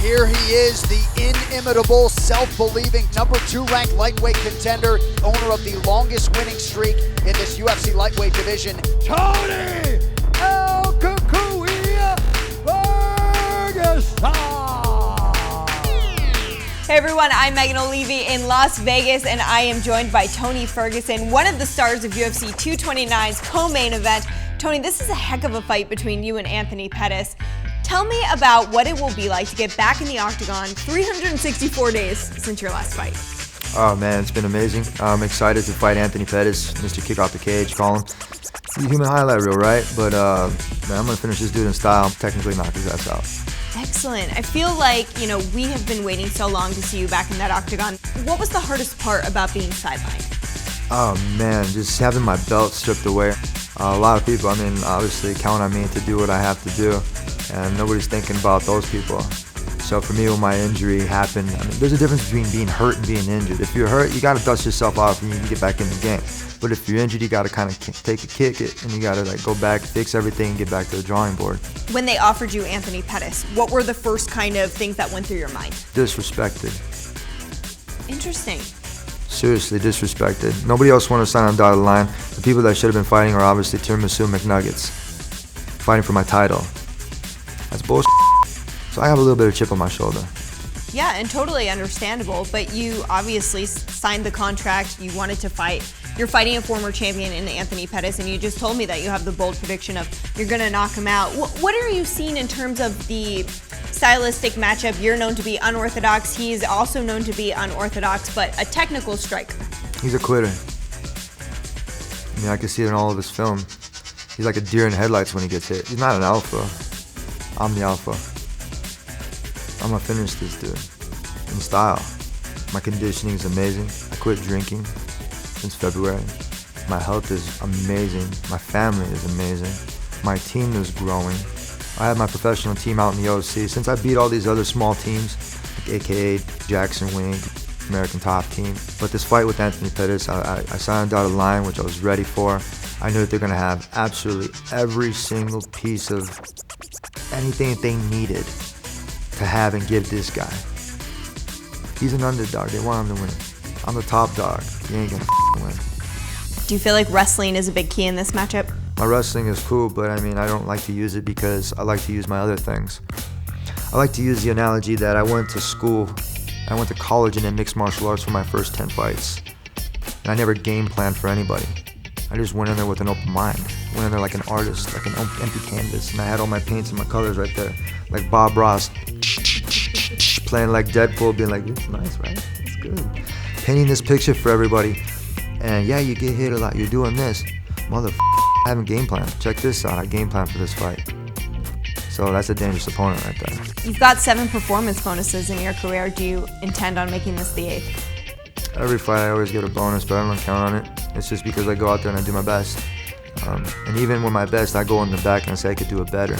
here he is, the inimitable, self-believing #2 ranked lightweight contender, owner of the longest winning streak in this UFC lightweight division, Tony Ferguson. Hey everyone, I'm Megan Olivi in Las Vegas, and I am joined by Tony Ferguson, one of the stars of UFC 229's co-main event. Tony, this is a heck of a fight between you and Anthony Pettis. Tell me about what it will be like to get back in the octagon 364 days since your last fight. Oh man, it's been amazing. I'm excited to fight Anthony Pettis, Mr. Kick Off the Cage, call him. He's a human highlight reel, right? But man, I'm gonna finish this dude in style, technically knock his ass out. Excellent. I feel like, we have been waiting so long to see you back in that octagon. What was the hardest part about being sidelined? Oh man, just having my belt stripped away. A lot of people, obviously count on me to do what I have to do, and nobody's thinking about those people. So for me, when my injury happened, there's a difference between being hurt and being injured. If you're hurt, you gotta dust yourself off and you can get back in the game. But if you're injured, you gotta kind of kick it, and you gotta go back, fix everything, and get back to the drawing board. When they offered you Anthony Pettis, what were the first kind of things that went through your mind? Disrespected. Interesting. Seriously, disrespected. Nobody else wanted to sign on the dotted line. The people that should have been fighting are obviously Tiramisu McNuggets, fighting for my title. That's bullshit. So I have a little bit of chip on my shoulder. Yeah, and totally understandable, but you obviously signed the contract, you wanted to fight. You're fighting a former champion in Anthony Pettis, and you just told me that you have the bold prediction of you're gonna knock him out. What are you seeing in terms of the stylistic matchup? You're known to be unorthodox, he's also known to be unorthodox, but a technical striker. He's a quitter. I can see it in all of his film. He's like a deer in headlights when he gets hit. He's not an alpha. I'm the alpha. I'm gonna finish this dude in style. My conditioning is amazing. I quit drinking since February. My health is amazing. My family is amazing. My team is growing. I have my professional team out in the OC. Since I beat all these other small teams, like AKA Jackson Wink, American Top Team. But this fight with Anthony Pettis, I signed a dotted line, which I was ready for. I knew that they're gonna have absolutely every single piece of anything that they needed to have and give this guy. He's an underdog. They want him to win. I'm the top dog. He ain't gonna win. Do you feel like wrestling is a big key in this matchup? My wrestling is cool, but I don't like to use it because I like to use my other things. I like to use the analogy that I went to school, I went to college and did mixed martial arts for my first 10 fights. And I never game planned for anybody. I just went in there with an open mind. Went in there like an artist, like an empty canvas, and I had all my paints and my colors right there, like Bob Ross, playing like Deadpool, being like, "It's nice, right? It's good." Painting this picture for everybody, and yeah, you get hit a lot. You're doing this, I haven't game planned. Check this out. I game planned for this fight. So that's a dangerous opponent right there. You've got 7 performance bonuses in your career. Do you intend on making this the 8th? Every fight I always get a bonus, but I don't count on it. It's just because I go out there and I do my best. And even with my best, I go in the back and say I could do it better.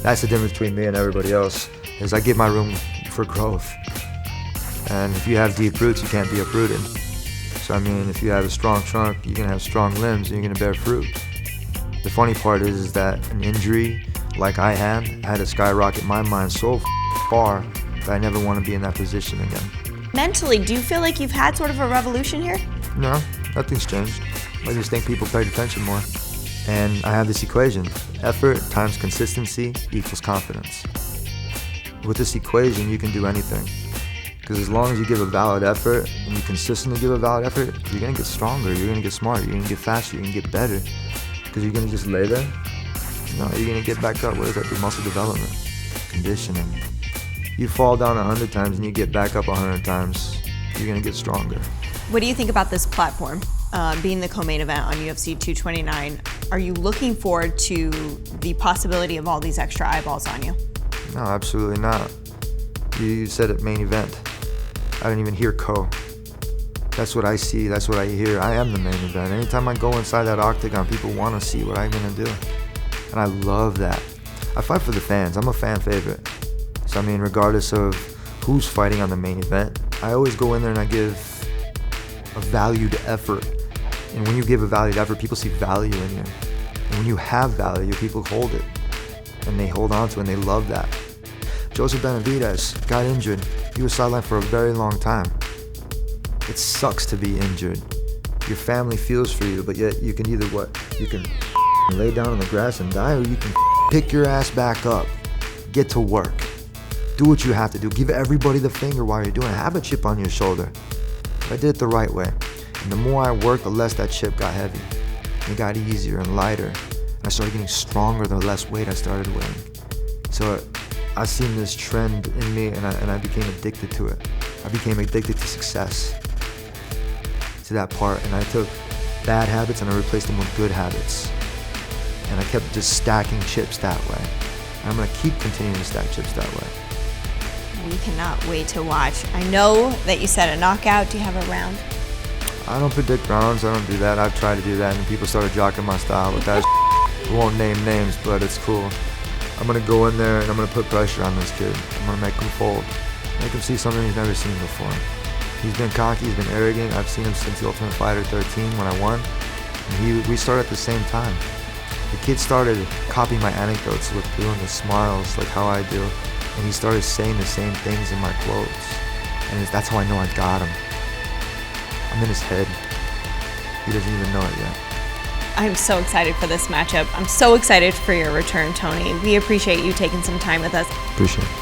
That's the difference between me and everybody else, is I give my room for growth. And if you have deep roots, you can't be uprooted. So if you have a strong trunk, you're gonna have strong limbs and you're gonna bear fruit. The funny part is that an injury like I had to skyrocket my mind so far that I never want to be in that position again. Mentally, do you feel like you've had sort of a revolution here? No, nothing's changed. I just think people paid attention more. And I have this equation: effort times consistency equals confidence. With this equation, you can do anything. Because as long as you give a valid effort and you consistently give a valid effort, you're gonna get stronger, you're gonna get smarter, you're gonna get faster, you're gonna get better. Because you're gonna just lay there. No, you're gonna get back up. What is that? The muscle development, conditioning. You fall down 100 times and you get back up 100 times, you're gonna get stronger. What do you think about this platform, being the co-main event on UFC 229? Are you looking forward to the possibility of all these extra eyeballs on you? No, absolutely not. You said it, main event. I didn't even hear co. That's what I see, that's what I hear. I am the main event. Anytime I go inside that octagon, people want to see what I'm gonna do. And I love that. I fight for the fans. I'm a fan favorite. So regardless of who's fighting on the main event, I always go in there and I give a valued effort. And when you give a valued effort, people see value in you. And when you have value, people hold it. And they hold on to it and they love that. Joseph Benavidez got injured. He was sidelined for a very long time. It sucks to be injured. Your family feels for you, but yet you can either you can lay down on the grass and die, or you can pick your ass back up, get to work, do what you have to do, give everybody the finger while you're doing it, have a chip on your shoulder. I did it the right way. And the more I worked, the less that chip got heavy. It got easier and lighter. And I started getting stronger the less weight I started weighing. So I seen this trend in me, and I became addicted to it. I became addicted to success, to that part, and I took bad habits and I replaced them with good habits. And I kept just stacking chips that way. And I'm gonna keep continuing to stack chips that way. We cannot wait to watch. I know that you said a knockout. Do you have a round? I don't predict rounds, I don't do that. I've tried to do that and people started jocking my style with that. We won't name names, but it's cool. I'm gonna go in there and I'm gonna put pressure on this kid. I'm gonna make him fold. Make him see something he's never seen before. He's been cocky, he's been arrogant. I've seen him since the Ultimate Fighter 13 when I won. And we started at the same time. The kid started copying my anecdotes with doing the smiles like how I do. And he started saying the same things in my quotes. And that's how I know I got him. I'm in his head. He doesn't even know it yet. I'm so excited for this matchup. I'm so excited for your return, Tony. We appreciate you taking some time with us. Appreciate it.